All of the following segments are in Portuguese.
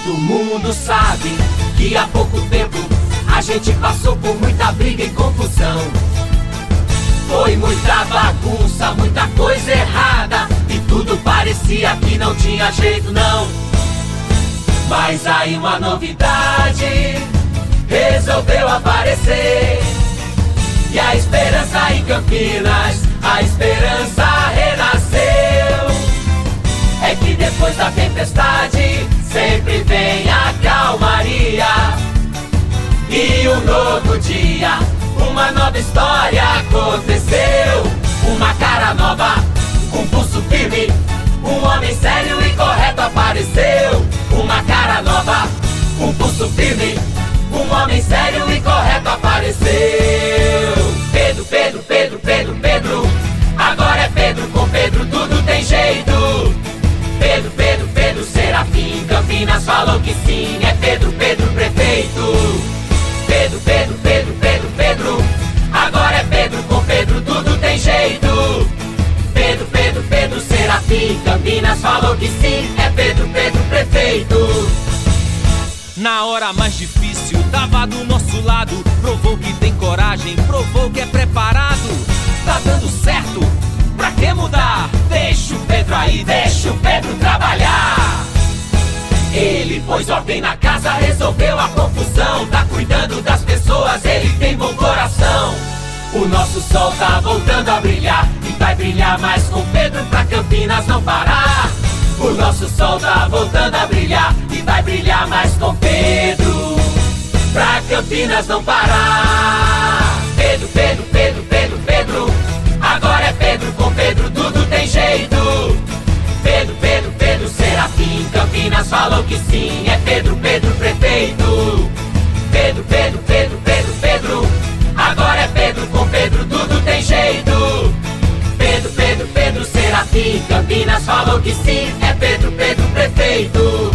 Todo mundo sabe que há pouco tempo a gente passou por muita briga e confusão. Foi muita bagunça, muita coisa errada, e tudo parecia que não tinha jeito não. Mas aí uma novidade resolveu aparecer, e a esperança em Campinas, a esperança renasceu. É que depois da tempestade sempre vem a calmaria, e um novo dia, uma nova história aconteceu. Uma cara nova, um pulso firme, um homem sério e correto apareceu. Uma cara nova, um pulso firme, um homem sério e correto apareceu. Pedro, Pedro, Pedro, Pedro, Pedro, agora é Pedro, com Pedro tudo tem jeito. Pedro, Pedro, Pedro, Serafim, Campinas falou que sim, é Pedro, Pedro, prefeito. Pedro, Pedro, Pedro, Pedro, Pedro, agora é Pedro, com Pedro tudo tem jeito. Pedro, Pedro, Pedro, Serafim, Campinas falou que sim, é Pedro, Pedro, prefeito. Na hora mais difícil, tava do nosso lado, provou que tem coragem, provou que é preparado. Tá dando certo, pra que mudar? Deixa o Pedro aí, deixa o Pedro trabalhar. Ele pôs ordem na casa, resolveu a confusão, tá cuidando das pessoas, ele tem bom coração. O nosso sol tá voltando a brilhar, e vai brilhar mais com Pedro pra Campinas não parar. O nosso sol tá voltando a brilhar, e vai brilhar mais com Pedro pra Campinas não parar. Pedro, Pedro, Pedro, Pedro, Pedro, agora é Pedro, com Pedro tudo tem jeito. Pedro, Pedro, Pedro, Serafim, Campinas falou que sim, é Pedro, Pedro, prefeito. Pedro, Pedro, Pedro, Pedro, Pedro, agora é Pedro, com Pedro tudo tem jeito. Pedro, Pedro, Pedro, Serafim, Campinas falou que sim, é Pedro, Pedro, prefeito.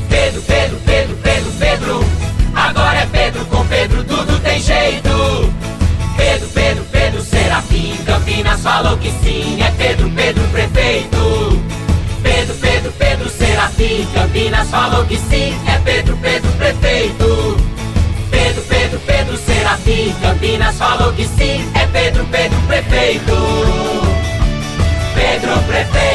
Pedro, Pedro, Pedro, Pedro, Pedro, agora é Pedro, com Pedro tudo tem jeito. Pedro, Pedro, Pedro, Serafim, Campinas falou que sim, é Pedro, Pedro, prefeito. Pedro, Pedro, Pedro, Serafim, Campinas falou que sim, é Pedro, Pedro, prefeito. Pedro, Pedro, Pedro, Serafim, Campinas falou que sim, é Pedro, Pedro, prefeito. Pedro, prefeito.